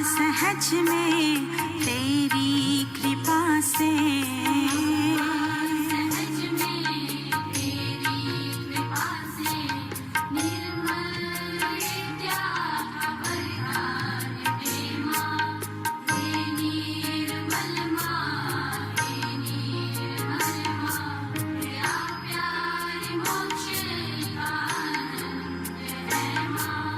सहज में तेरी कृपा से, सहज में तेरी कृपा से निर्मल विद्या वरदान प्रेमा, हे निर्मल माँ, हे निर्मल माँ, तेरा प्यार मोक्ष का आनंद है माँ।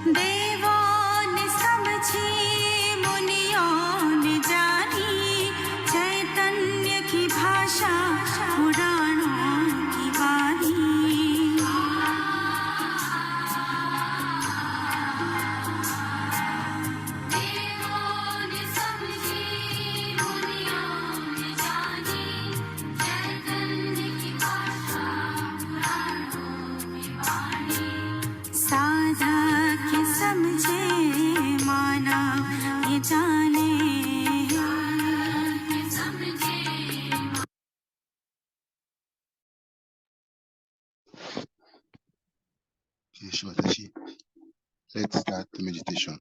देवों ने समझी, मुनियों ने जानी, चैतन्य की भाषा पुराणों की वाणी। देवों ने समझी, मुनियों ने जानी, चैतन्य की भाषा पुराणों की वाणी। साधक ये समझे, मानव ये जाने, ये समझे। Shwatashi, let's start the meditation.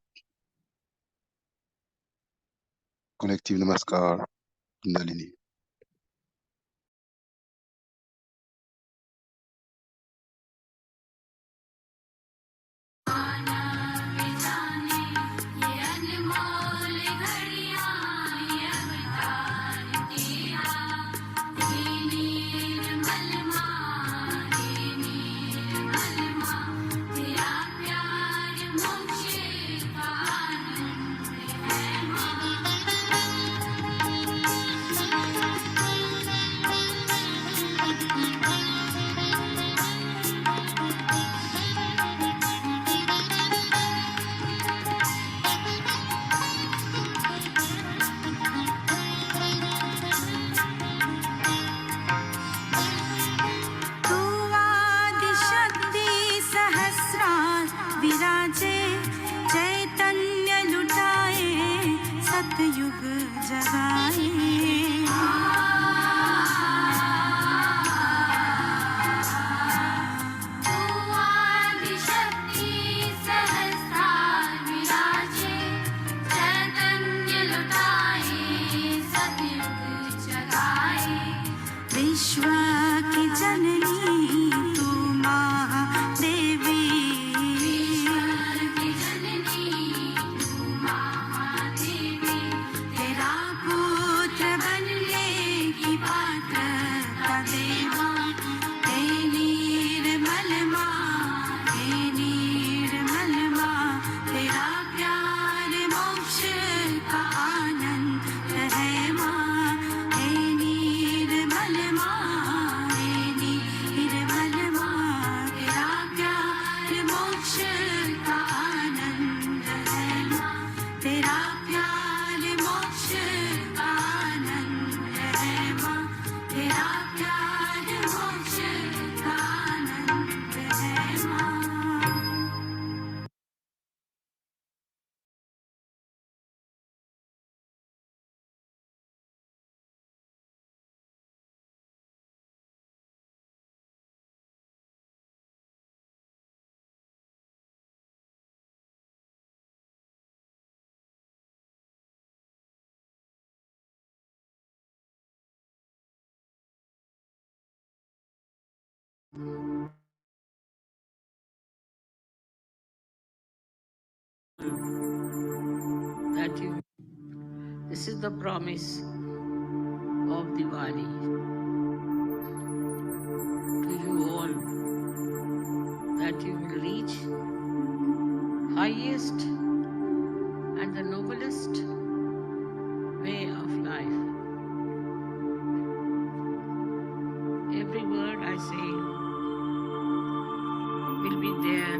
Collective Namaskar, Kundalini. विराजे, चैतन्य लुटाए, सतयुग जगाए। तू आदिशक्ति सहस्रार विराजे, चैतन्य लुटाए, सतयुग जगाए। विश्व की जननी तू महादेवी, तेरा पुत्र That you, this is the promise of Diwali to you all, that you will reach highest and the noblest way of life. Every word I say will be there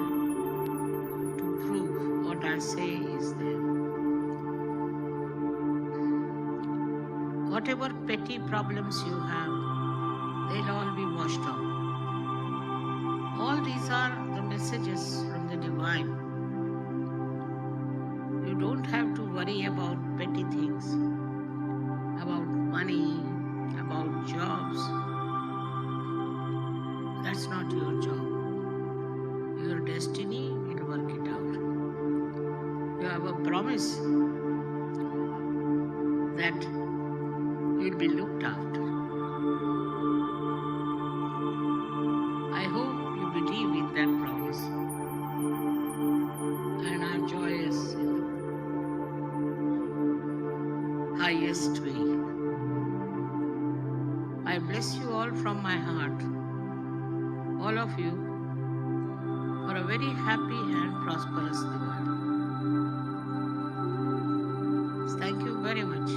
to prove what I say is there. Whatever petty problems you have, they'll all be washed out. All these are the messages from the divine. You don't have to worry about petty things, about money, about jobs. That's not your job. Your destiny will work it out. You have a promise that you'll be looked after. I hope you believe in that promise and are joyous in the highest way. I bless you all from my heart, all of you, for a very happy and prosperous Diwali. Thank you very much.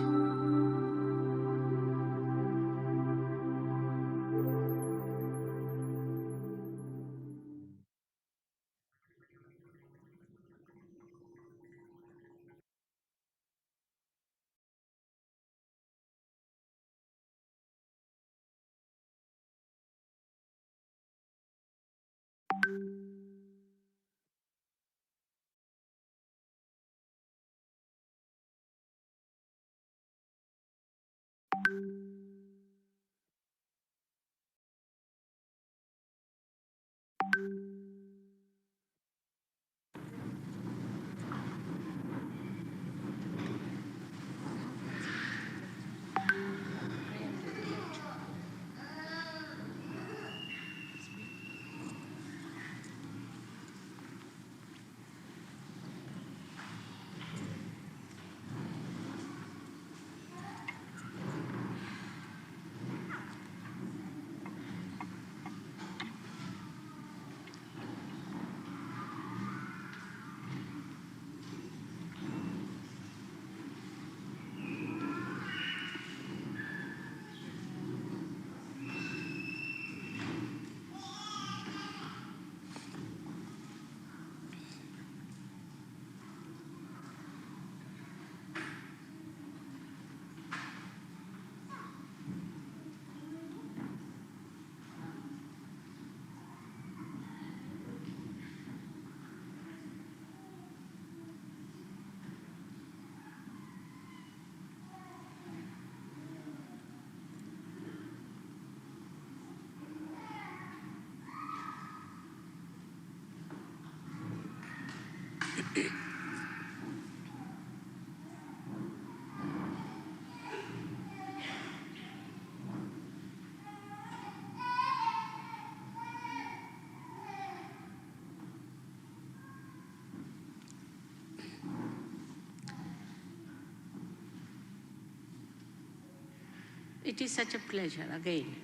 It is such a pleasure again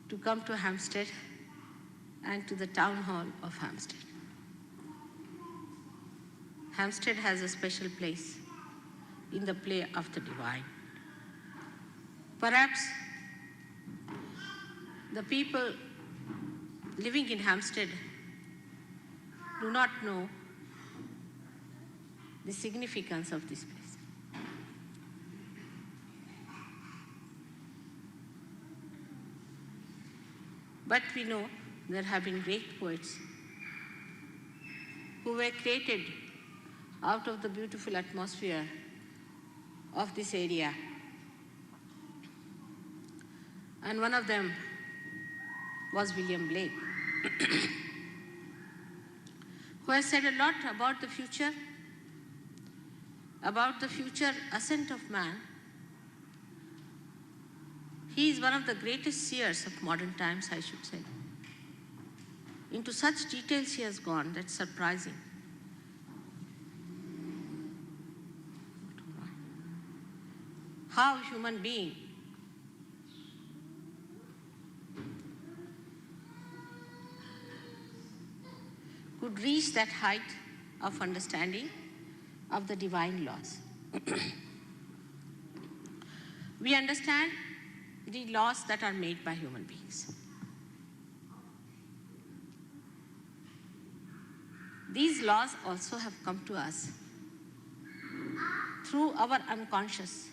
to come to Hampstead and to the town hall of Hampstead. Hampstead has a special place in the play of the divine. Perhaps the people living in Hampstead do not know the significance of this place. But we know there have been great poets who were created out of the beautiful atmosphere of this area. And one of them was William Blake, who has said a lot about the future ascent of man. He is one of the greatest seers of modern times, I should say. Into such details he has gone, that's surprising. How a human being could reach that height of understanding of the divine laws. We understand the laws that are made by human beings. These laws also have come to us through our unconscious,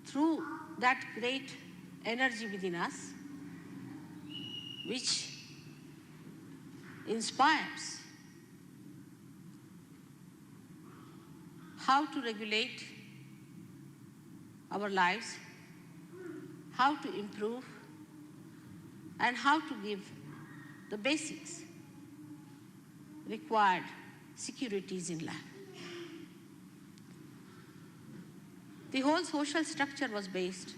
through that great energy within us which inspires how to regulate our lives, how to improve, and how to give the basics required securities in life. The whole social structure was based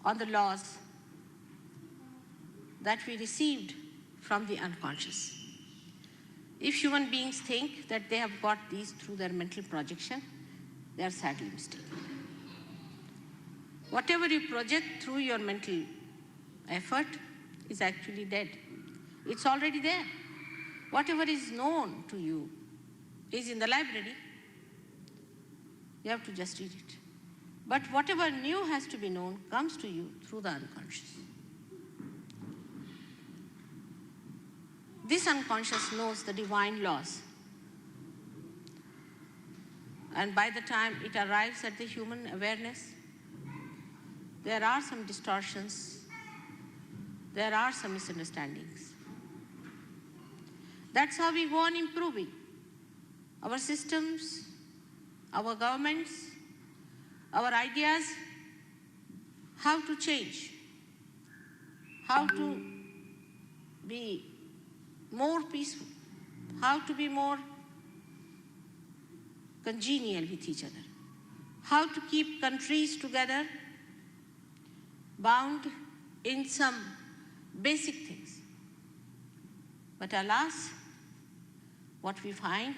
on the laws that we received from the unconscious. If human beings think that they have got these through their mental projection, they are sadly mistaken. Whatever you project through your mental effort is actually dead. It's already there. Whatever is known to you is in the library. You have to just read it. But whatever new has to be known comes to you through the unconscious. This unconscious knows the divine laws. And by the time it arrives at the human awareness, there are some distortions, there are some misunderstandings. That's how we go on improving our systems, our governments, our ideas, how to change, how to be more peaceful, how to be more congenial with each other, how to keep countries together, bound in some basic things. But alas, what we find,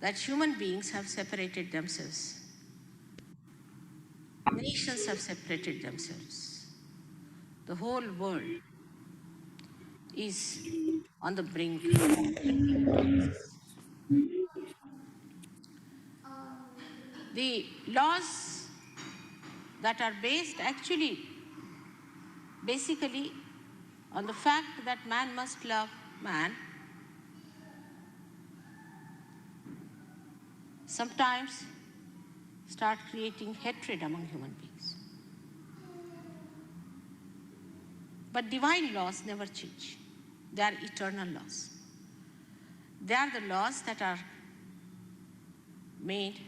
that human beings have separated themselves. Nations have separated themselves. The whole world is on the brink of drinking process. The laws that are based actually, basically, on the fact that man must love man, sometimes start creating hatred among human beings. But divine laws never change. They are eternal laws. They are the laws that are made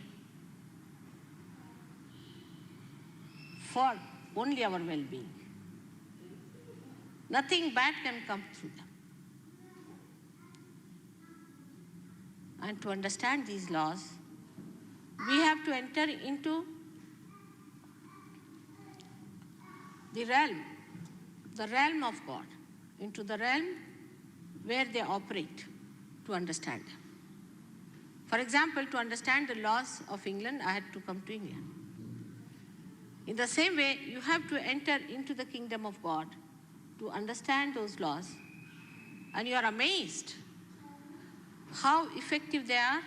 for only our well-being. Nothing bad can come through them. And to understand these laws, we have to enter into the realm of God, into the realm where they operate, to understand them. For example, to understand the laws of England, I had to come to England. In the same way, you have to enter into the kingdom of God to understand those laws, and you are amazed how effective they are,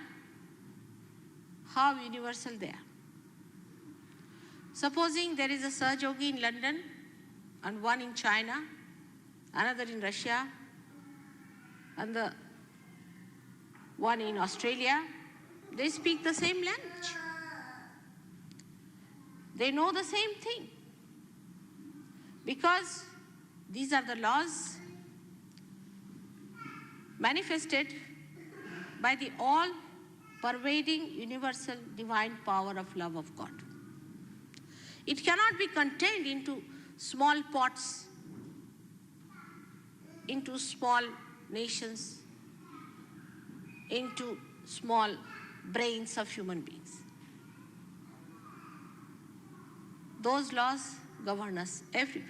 how universal they are. Supposing there is a Sahaja in London, and one in China, another in Russia, and the one in Australia, they speak the same language. They know the same thing. Because these are the laws manifested by the all-pervading, universal, divine power of love of God. It cannot be contained into small pots, into small nations, into small brains of human beings. Those laws govern us everywhere.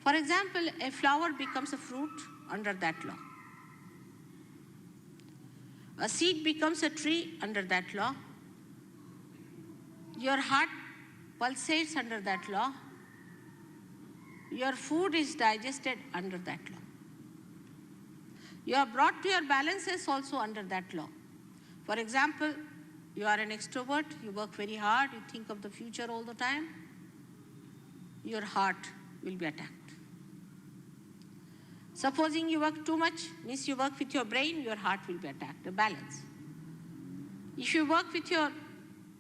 For example, a flower becomes a fruit under that law. A seed becomes a tree under that law. Your heart pulsates under that law. Your food is digested under that law. You are brought to your balances also under that law. For example, you are an extrovert, you work very hard, you think of the future all the time, your heart will be attacked. Supposing you work too much, means you work with your brain, your heart will be attacked, the balance. If you work with your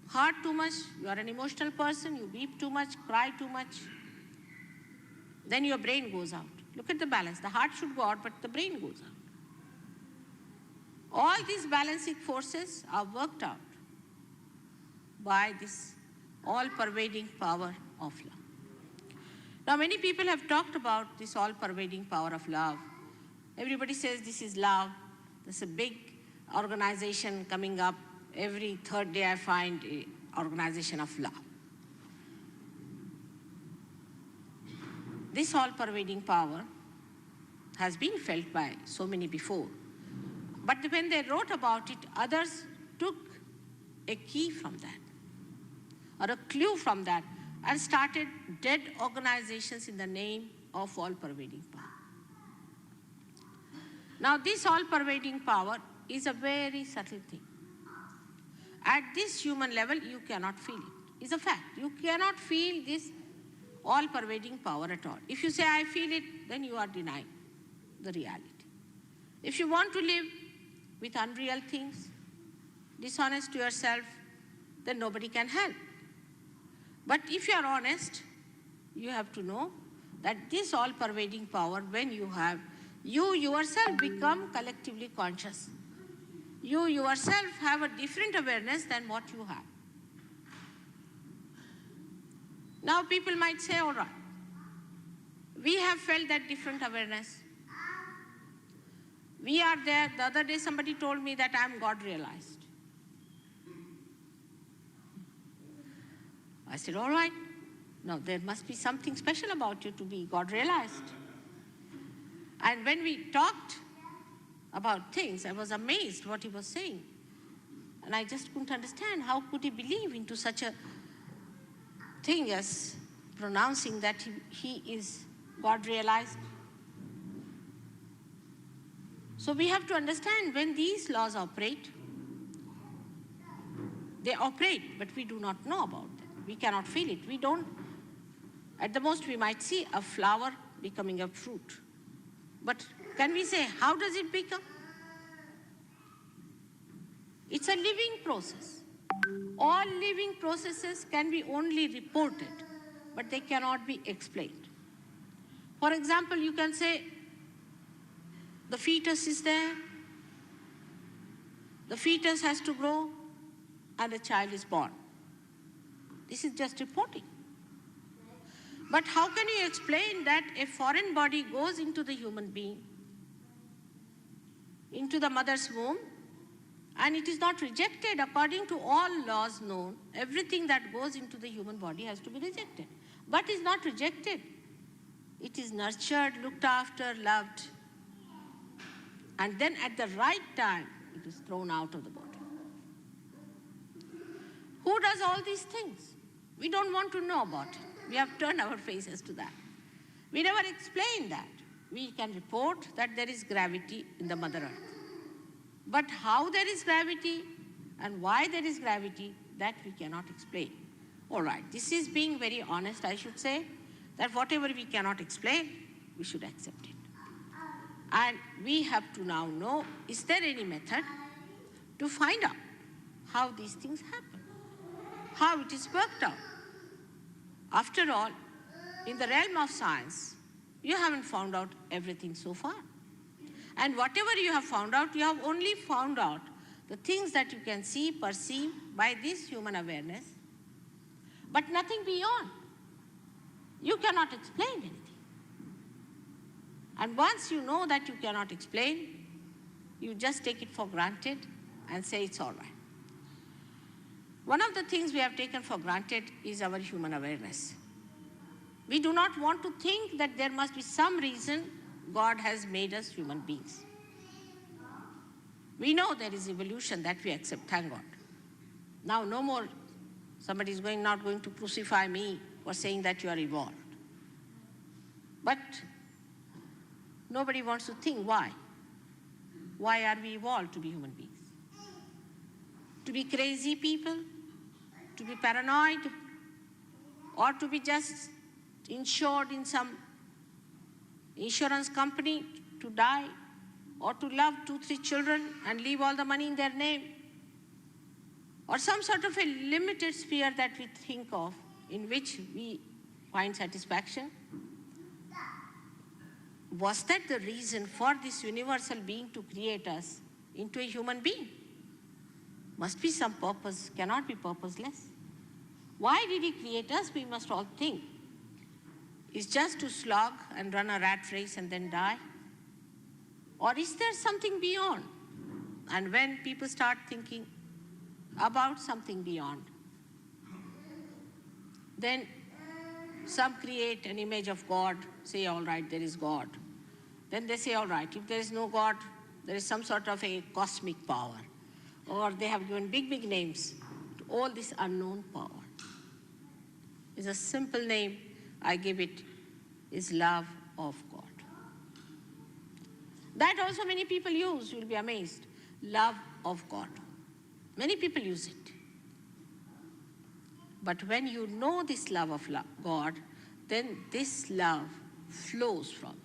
heart too much, you are an emotional person, you weep too much, cry too much, then your brain goes out. Look at the balance. The heart should go out, but the brain goes out. All these balancing forces are worked out by this all-pervading power of love. Now, many people have talked about this all-pervading power of love. Everybody says this is love. There's a big organization coming up. Every third day I find an organization of love. This all-pervading power has been felt by so many before. But when they wrote about it, others took a key from that, or a clue from that, and started dead organizations in the name of all-pervading power. Now, this all-pervading power is a very subtle thing. At this human level, you cannot feel it. It's a fact. You cannot feel this all-pervading power at all. If you say, I feel it, then you are denying the reality. If you want to live with unreal things, dishonest to yourself, then nobody can help. But if you are honest, you have to know that this all-pervading power, when you have, you yourself become collectively conscious. You yourself have a different awareness than what you have. Now people might say, all right, we have felt that different awareness. We are there. The other day somebody told me that I am God realized. I said, all right. Now there must be something special about you to be God realized. And when we talked about things, I was amazed what he was saying. And I just couldn't understand how could he believe into such a thing as pronouncing that he is God realized. So we have to understand when these laws operate, they operate, but we do not know about them. We cannot feel it. We don't, at the most we might see a flower becoming a fruit. But can we say, how does it become? It's a living process. All living processes can be only reported, but they cannot be explained. For example, you can say, the fetus is there, the fetus has to grow, and a child is born. This is just reporting. But how can you explain that a foreign body goes into the human being, into the mother's womb, and it is not rejected according to all laws known? Everything that goes into the human body has to be rejected. But is not rejected. It is nurtured, looked after, loved. And then at the right time, it is thrown out of the body. Who does all these things? We don't want to know about it. We have turned our faces to that. We never explain that. We can report that there is gravity in the Mother Earth. But how there is gravity and why there is gravity, that we cannot explain. All right, this is being very honest, I should say, that whatever we cannot explain, we should accept it. And we have to now know, is there any method to find out how these things happen, how it is worked out? After all, in the realm of science, you haven't found out everything so far. And whatever you have found out, you have only found out the things that you can see, perceive by this human awareness, but nothing beyond. You cannot explain anything. And once you know that you cannot explain, you just take it for granted and say it's all right. One of the things we have taken for granted is our human awareness. We do not want to think that there must be some reason God has made us human beings. We know there is evolution, that we accept, thank God. Now no more somebody is not going to crucify me for saying that you are evolved. But nobody wants to think why. Why are we evolved to be human beings? To be crazy people? To be paranoid? Or to be just insured in some insurance company to die? Or to love 2-3 children and leave all the money in their name? Or some sort of a limited sphere that we think of in which we find satisfaction? Was that the reason for this universal being to create us into a human being? Must be some purpose, cannot be purposeless. Why did he create us? We must all think. Is just to slog and run a rat race and then die? Or is there something beyond? And when people start thinking about something beyond, then some create an image of God, say, all right, there is God. Then they say, all right, if there is no God, there is some sort of a cosmic power. Or they have given big, big names to all this unknown power. It's a simple name I give it, is love of God. That also many people use, you'll be amazed. Love of God. Many people use it. But when you know this love of God, then this love flows from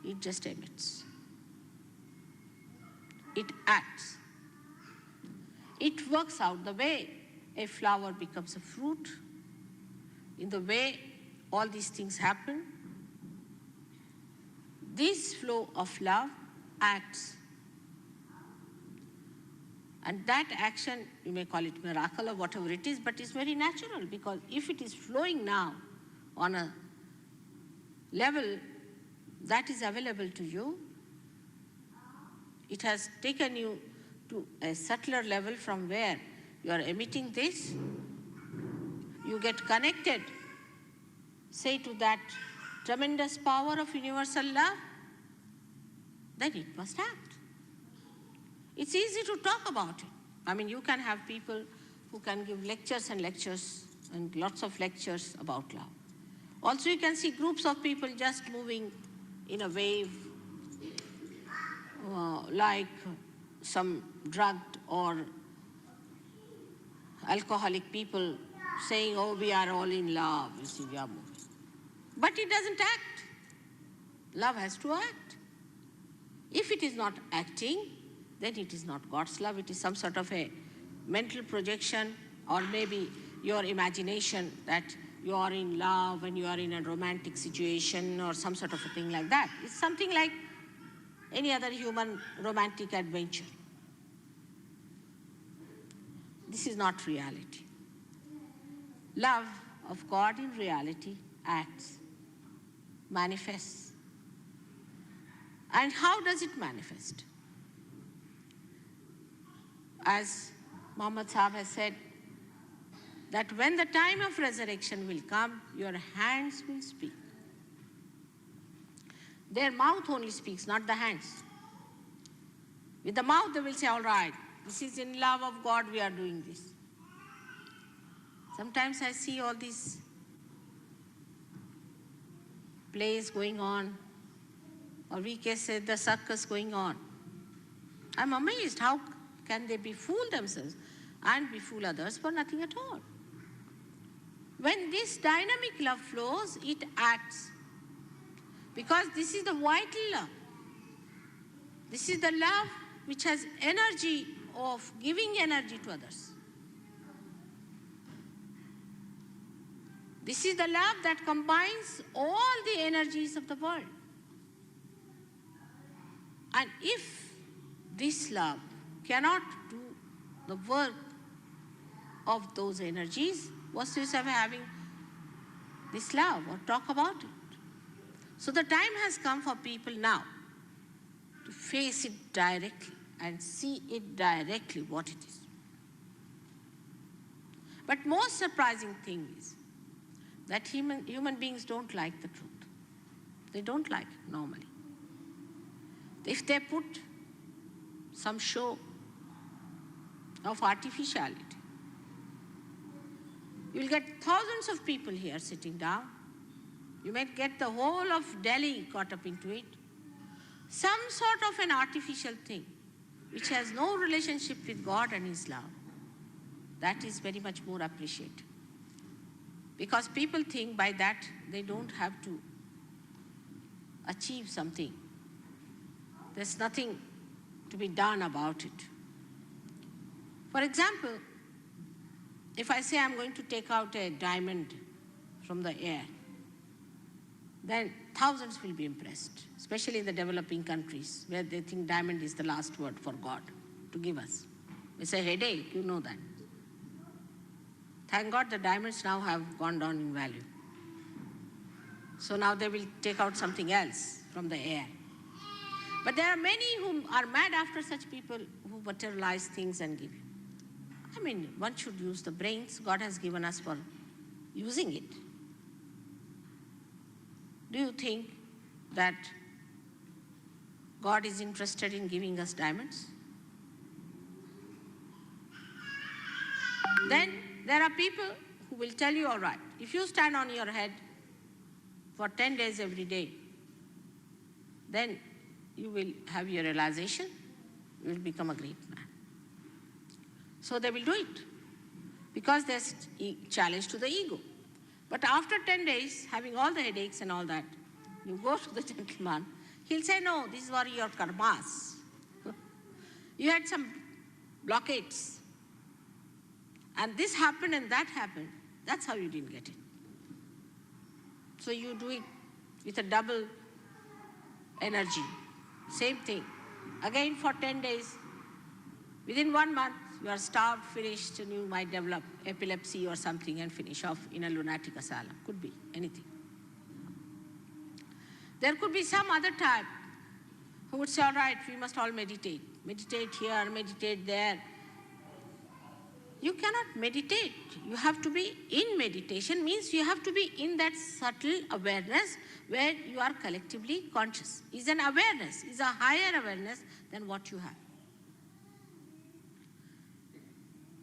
you. It just emits. It acts. It works out the way a flower becomes a fruit, in the way all these things happen. This flow of love acts. And that action, you may call it miracle or whatever it is, but it's very natural, because if it is flowing now on a level that is available to you, it has taken you to a subtler level from where you are emitting this, you get connected, say, to that tremendous power of universal love, then it must act. It's easy to talk about it. I mean, you can have people who can give lectures and lectures and lots of lectures about love. Also, you can see groups of people just moving in a wave, like some drugged or alcoholic people saying, oh, we are all in love, you see, we are moving. But it doesn't act. Love has to act. If it is not acting, then it is not God's love. It is some sort of a mental projection, or maybe your imagination that you are in love and you are in a romantic situation or some sort of a thing like that. It's something like any other human romantic adventure. This is not reality. Love of God in reality acts, manifests. And how does it manifest? As Muhammad Sahib has said, that when the time of resurrection will come, your hands will speak. Their mouth only speaks, not the hands. With the mouth they will say, all right, this is in love of God we are doing this. Sometimes I see all these plays going on, or we can say the circus going on. I'm amazed, how can they befool themselves and befool others for nothing at all? When this dynamic love flows, it acts. Because this is the vital love. This is the love which has energy of giving energy to others. This is the love that combines all the energies of the world. And if this love cannot do the work of those energies, what's the use of having this love or talk about it? So the time has come for people now to face it directly and see it directly what it is. But most surprising thing is, that human beings don't like the truth. They don't like it normally. If they put some show of artificiality, you will get thousands of people here sitting down. You might get the whole of Delhi caught up into it. Some sort of an artificial thing which has no relationship with God and His love. That is very much more appreciated. Because people think by that they don't have to achieve something. There's nothing to be done about it. For example, if I say I'm going to take out a diamond from the air, then thousands will be impressed, especially in the developing countries where they think diamond is the last word for God to give us. It's a headache, you know that. Thank God the diamonds now have gone down in value. So now they will take out something else from the air. But there are many who are mad after such people who materialize things and give you. I mean, one should use the brains God has given us for using it. Do you think that God is interested in giving us diamonds? Then there are people who will tell you, all right, if you stand on your head for 10 days every day, then you will have your realization, you will become a great man. So they will do it because there's a challenge to the ego. But after 10 days, having all the headaches and all that, you go to the gentleman, he'll say, no, these were your karmas. You had some blockades. And this happened and that happened. That's how you didn't get it. So you do it with a double energy. Same thing. Again for 10 days. Within 1 month, you are starved, finished, and you might develop epilepsy or something and finish off in a lunatic asylum. Could be anything. There could be some other type who would say, all right, we must all meditate. Meditate here, meditate there. You cannot meditate. You have to be in meditation, means you have to be in that subtle awareness where you are collectively conscious. Is an awareness, is a higher awareness than what you have.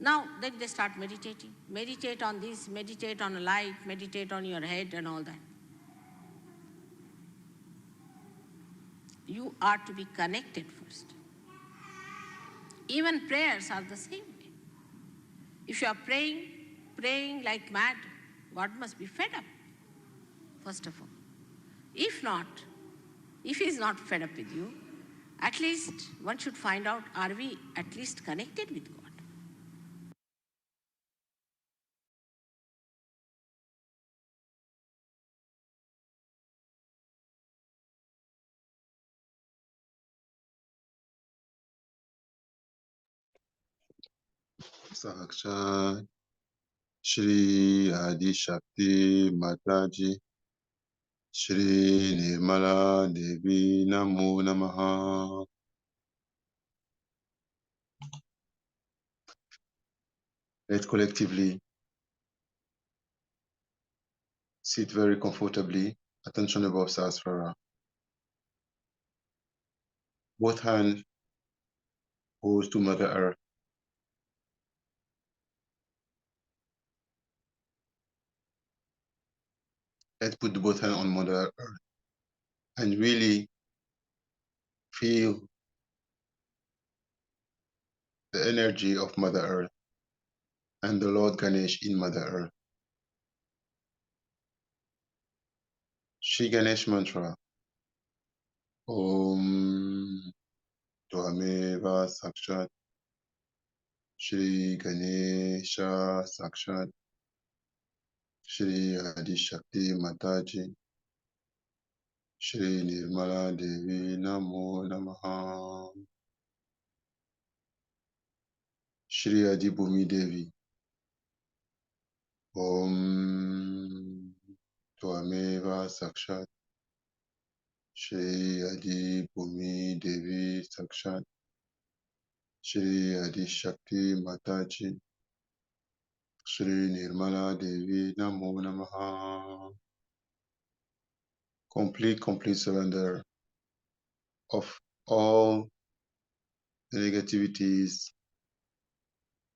Now, then they start meditating. Meditate on this, meditate on a light, meditate on your head and all that. You are to be connected first. Even prayers are the same way. If you are praying like mad, God must be fed up, first of all. If not, if He is not fed up with you, at least one should find out, are we at least connected with God? Sahaja Shri Adi Shakti Mataji Shri Nirmala Devi Namo Namaha. Let's collectively sit very comfortably, attention above Sahasrara. Both hands goes to Mother Earth. Let's put both hands on Mother Earth and really feel the energy of Mother Earth and the Lord Ganesh in Mother Earth. Shri Ganesh Mantra. Om Tvameva Sakshat Shri Ganesha Sakshat Shri Adi Shakti Mataji Shri Nirmala Devi Namo Namaha. Shri Adi Bhumi Devi. Om Tvameva Sakshat Shri Adi Bhumi Devi Sakshat Shri Adi Shakti Mataji Shri Nirmala Devi Namo Namaha. Complete surrender of all the negativities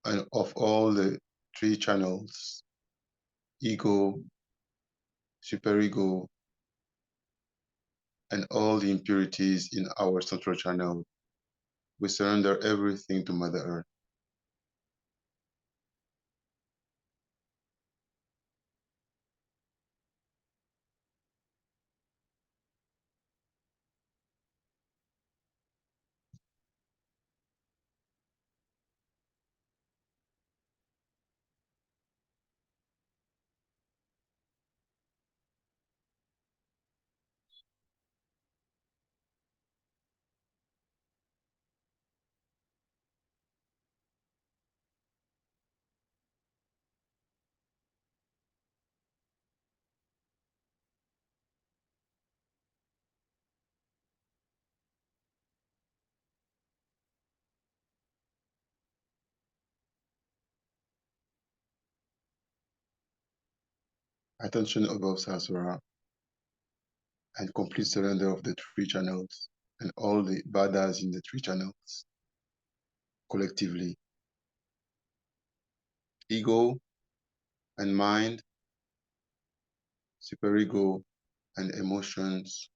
and of all the three channels, ego, superego, and all the impurities in our central channel. We surrender everything to Mother Earth. Attention above Sahasrara and complete surrender of the three channels and all the badas in the three channels collectively. Ego and mind, superego and emotions,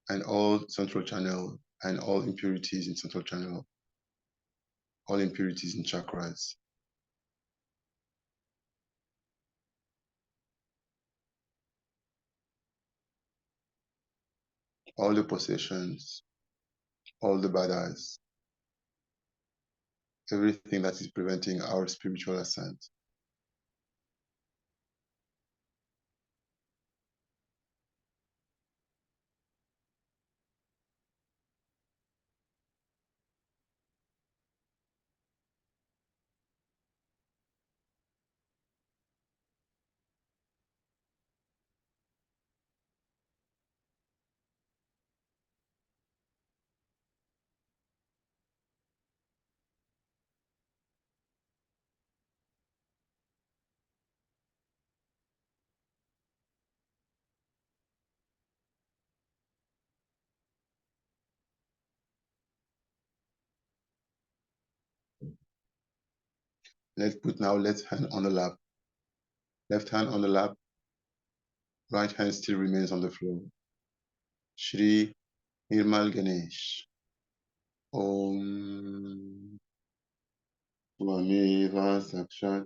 and all central channel and all impurities in central channel, all impurities in chakras. All the possessions, all the badas, everything that is preventing our spiritual ascent. Let's put now left hand on the lap. Left hand on the lap, right hand still remains on the floor. Shri Nirmal Ganesh. Om Swameva Sakshat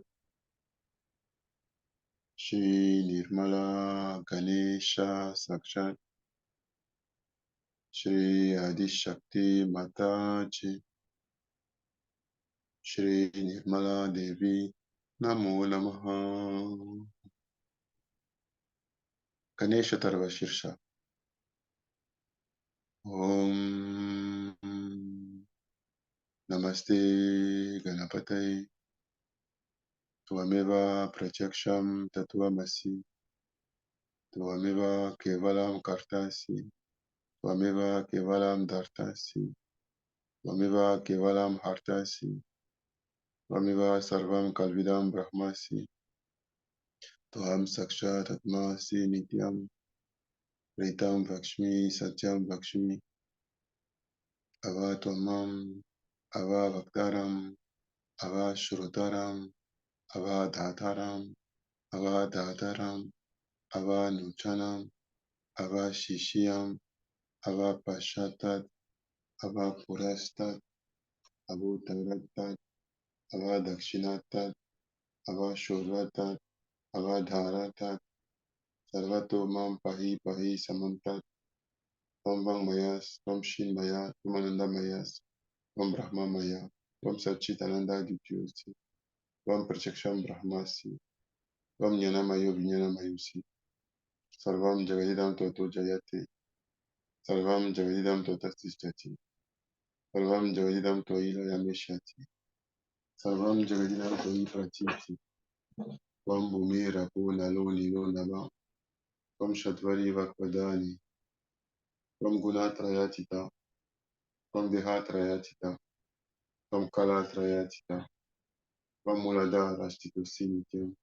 Shri Nirmala Ganesha Sakshat Shri Adi Shakti Mataji Shri Nirmala Devi Namo Namaha. Ganesha Tarva Shirsha. Om Namaste Ganapatay Tvameva Pratyaksham Tatvamasi Tvameva Kevalam Kartasi Tvameva Kevalam Dartasi Tvameva Kevalam Hartasi Tvameva Sarvam Kalvidam Brahmasi Tvam Sakshat Atmasi Nityam Ritam Vakshmi Satyam Vakshmi Ava Tvamam Ava Vaktaram Ava Shrotaram Ava Dhataram Ava Dhataram Ava Nuchanam Ava Shishiyam Ava Pashatat Ava Purastat Ava Taratat Ava Dakshinatat Ava Shurvatat Ava Dharatat Sarvato Mam Pahi Pahi Samantat Tvam Vang Mayas Tvam Shin Maya Tvam Ananda Mayas Tvam Brahma Maya Tvam Satchit Ananda Dityusi Tvam Prachaksham Brahmasi Tvam Jnana Mayo Vijnana Mayusi Sarvam Jagadidam Toto Jayate Sarvam Jagadidam Tota Tishtati Sarvam Jagadidam Toi Layameshyati Sarvam Jagadidam Toi Pratiti Tvam Bhumi Rapo Lalo Lilo Naba Tvam Shadvari Vakvadani Tvam Gunatrayatita Tvam Dehatrayatita Tvam Kalatrayatita Tvam Muladhara Ashtitosi Nityam.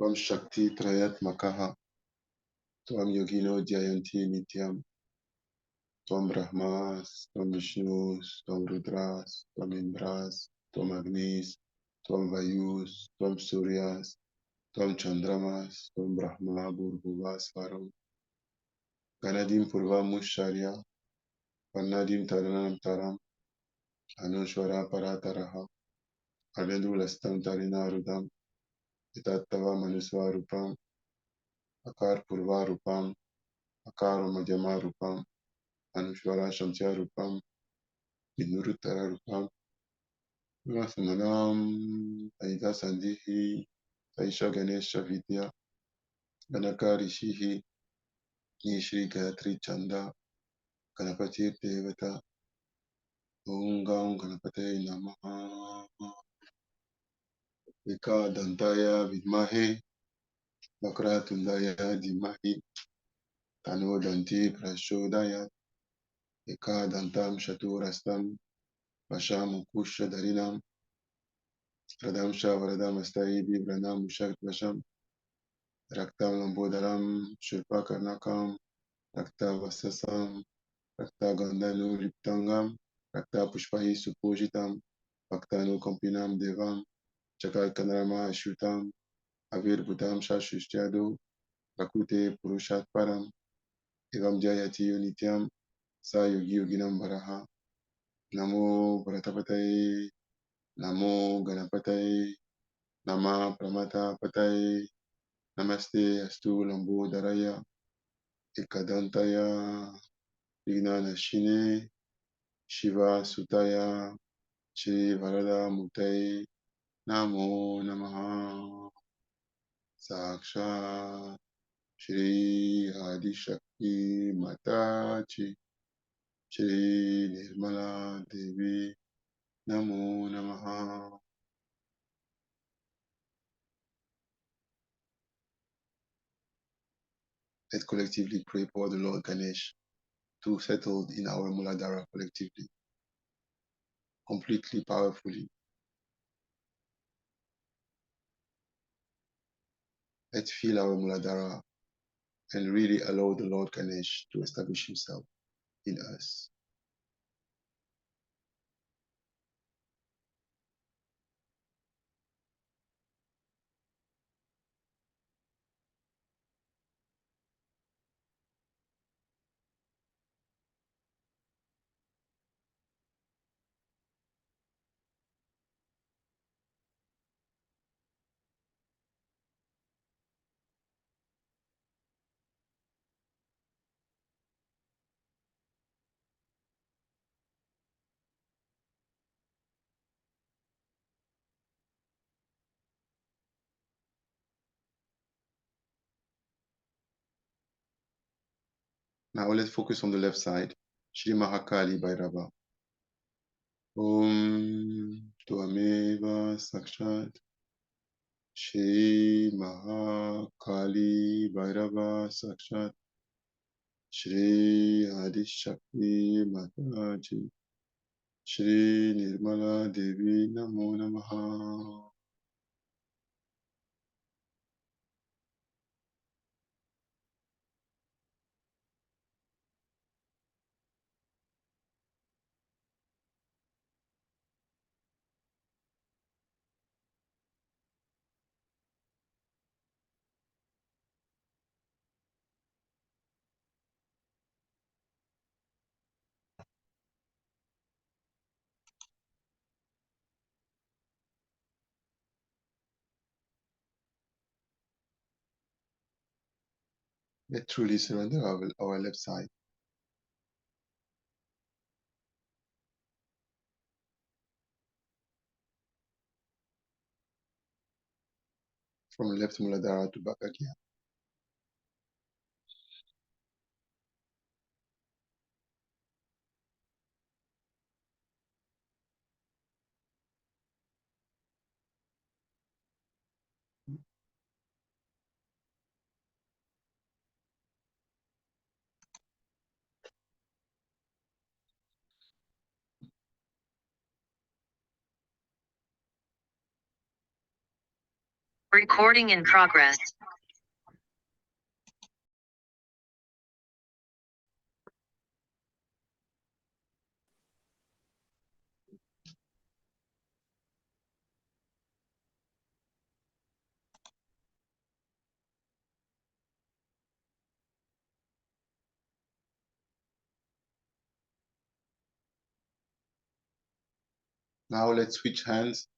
Tvam Shakti Trayat Makaha. Tvam Yogino Jayanti Nityam. Tvam Brahmas, Tvam Vishnus, Tvam Rudras, Tvam Indras, Tvam Agnis, Tvam Vayus, Tvam Suryas, Tvam Chandramas, Tvam Brahma Bhurvuvas Varam. Ganadim Purva Musharya, Panadim Taranam Taram, Anushvara Parataraha, Arvendulastam Tarinarudam, Itattava Manusvarupam, Akar Purvarupam, Akar Madhyamarupam, Anushvara Shamsyarupam, Vinurutararupam, Rasamanam, Aida Sandihi, Taisha Ganesha Vidya, Ganaka Rishihi, Nishri Gayatri Chanda, Ganapati Devata, Om Gam Ganapate Namaha, Eka Dantaya Vidmahe, Vakratundaya Dimahi, Tano Danti Prashodaya, Eka Dantam Shaturastam, Vasham Kusha Darinam, Radam Shavaradam Astai Vibranam Mushak Vasham, Raktam Lambodaram, Shilpa Karnakam, Rakta Vasasam, Rakta Gandhanu Liptangam, Rakta Pushpahi Supojitam, Bhaktanu Kampinam Devam, Chakal Kanarama Ashutam, Avir Bhutam Shashishyadu, Prakute Purushat Param, Evam Jayati Unityam, Sa Yogi Yoginam Baraha, Namo Bharatapataye, Namo Ganapataye, Nama Pramata Pataye, Namaste Astu Lambo Daraya, Ekadantaya, Vignanashine, Shiva Sutaya, Shri Varada Mutai, Namo Namaha, Saksha, Shri Adi Shakti Mataji, Shri Nirmala Devi, Namo Namaha. Let's collectively pray for the Lord Ganesh to settle in our Muladhara collectively, completely, powerfully. Let's feel our Muladhara and really allow the Lord Ganesh to establish himself in us. Now let's focus on the left side. Shri Mahakali Bhairava. Om Tvameva Sakshat Shri Mahakali Bhairava Sakshat Shri Adi Shakti Mataji Shri Nirmala Devi Namo Namaha. Let's truly surrender our left side. From left Muladhara to back again. Recording in progress. Now let's switch hands.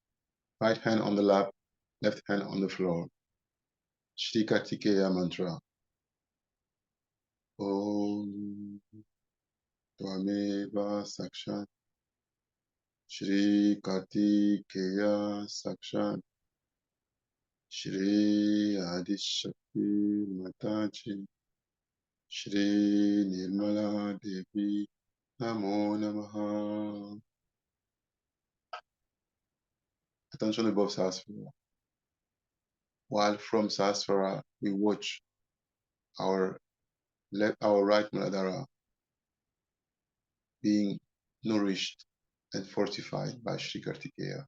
Right hand on the lap, left hand on the floor. Shri Kartikeya mantra. Om Tvameva Sakshat Shri Kartikeya Sakshat Shri Adishakti Mataji Shri Nirmala Devi Namo Namaha. Attention above Sahasrara. While from Sahasrara, we watch our right Muladhara being nourished and fortified by Sri Kartikeya.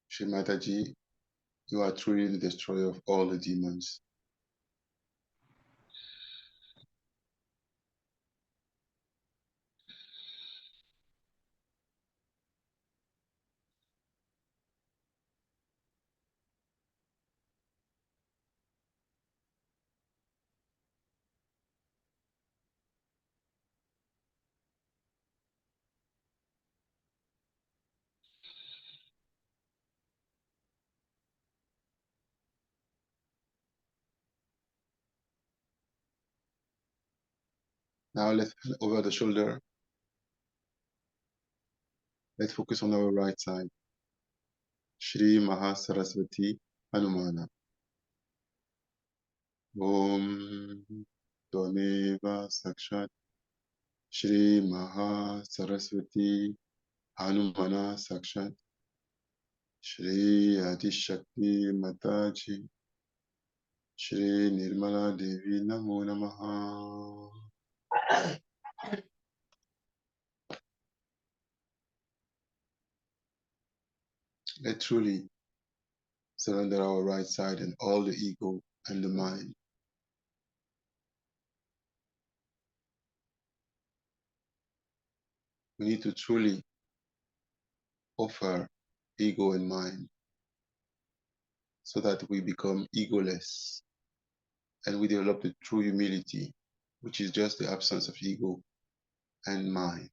Shri Mataji, you are truly the destroyer of all the demons. Now let's hand over the shoulder. Let's focus on our right side. Shri Mahasaraswati Hanumana. Om Tvameva Sakshat Shri Mahasaraswati Hanumana Sakshat Shri Adishakti Mataji Shri Nirmala Devi Namo Namaha. Let's truly surrender our right side and all the ego and the mind. We need to truly offer ego and mind so that we become egoless and we develop the true humility, which is just the absence of ego and mind.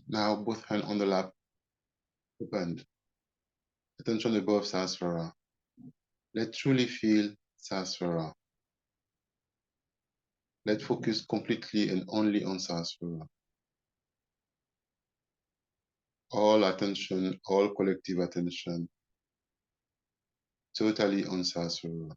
Now both hands on the lap, opened. Attention above Sahasrara. Let's truly feel Sahasrara. Let's focus completely and only on Sahasrara. All attention, all collective attention, totally on Sahasrara.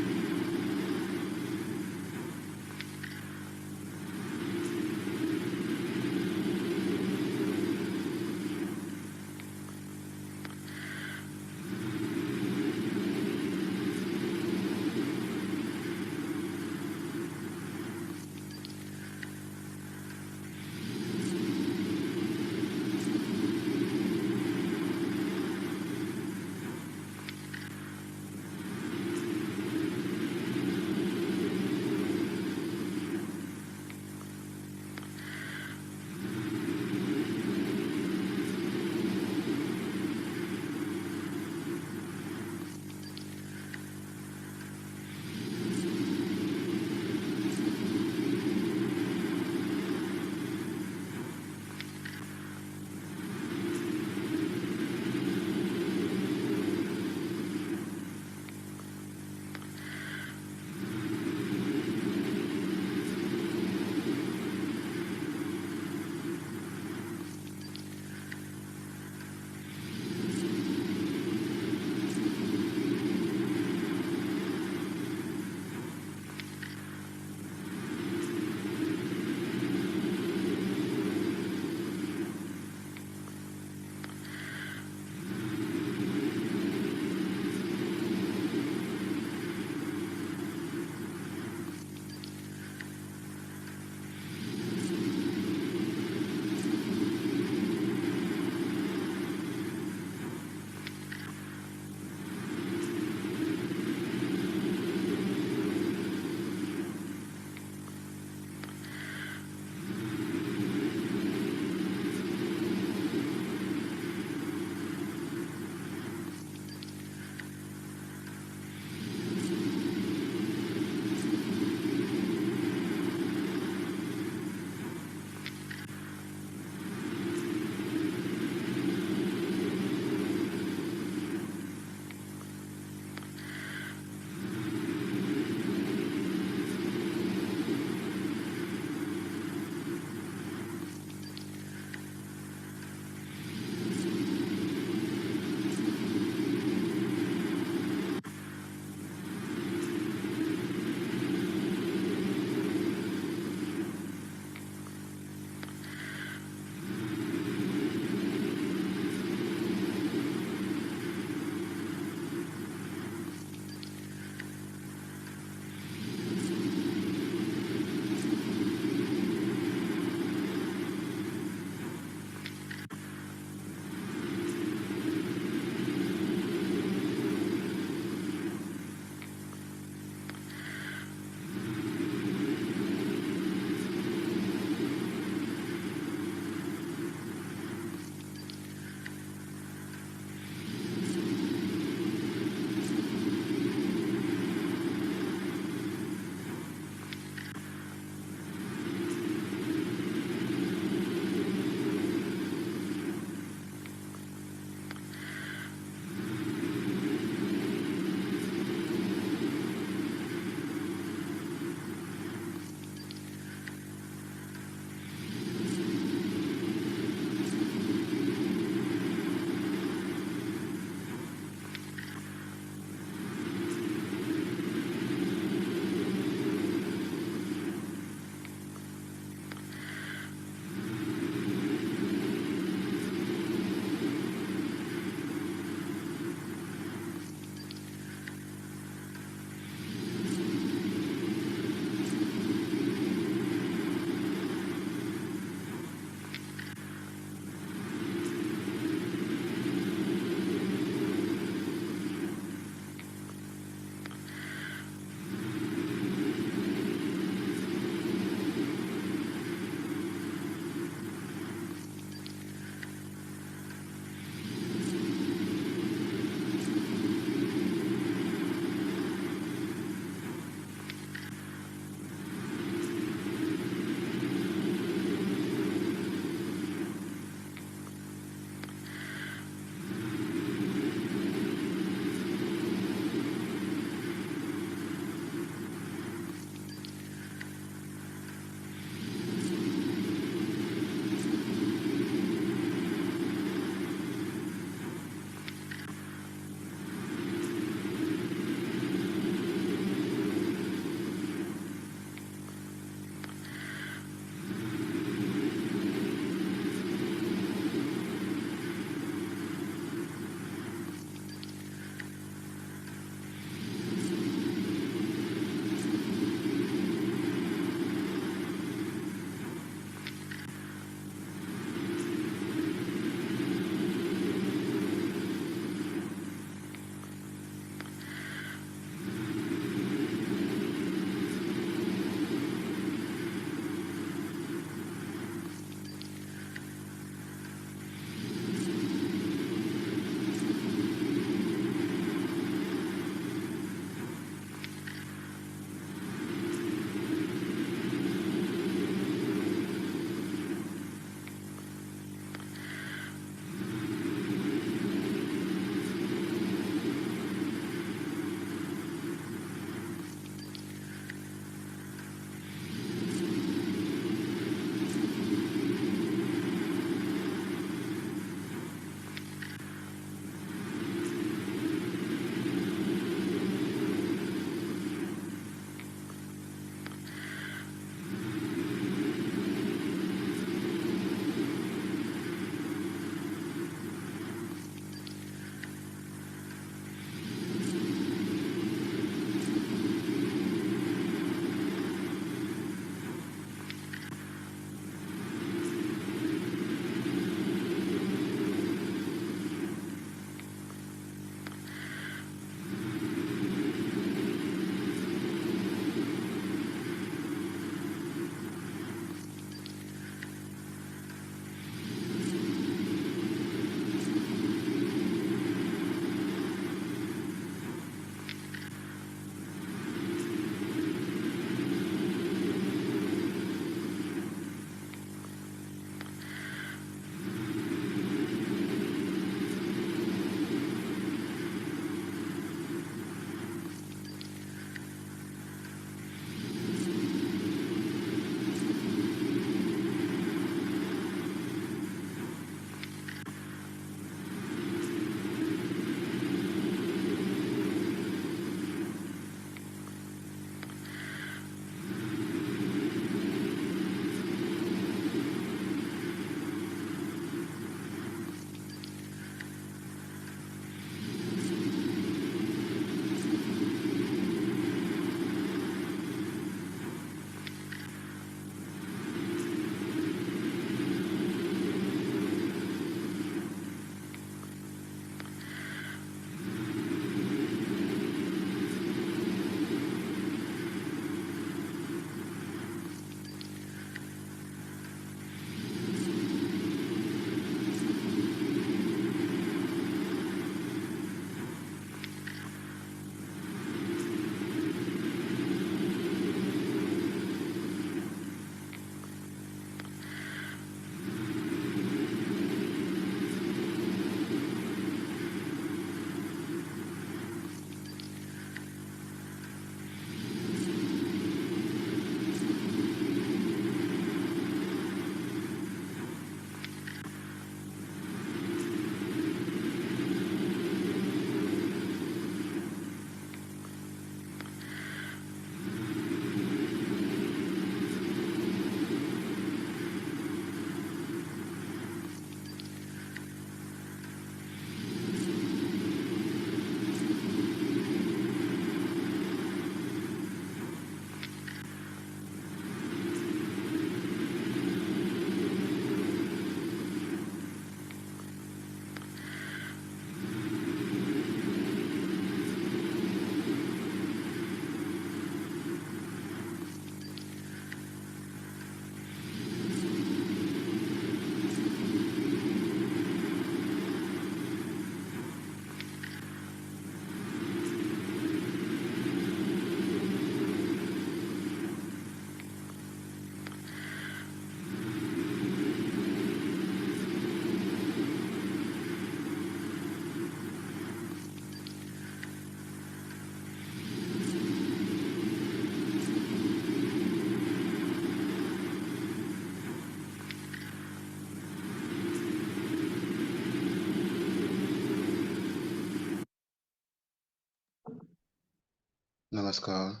Namaskar,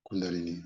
Kundalini.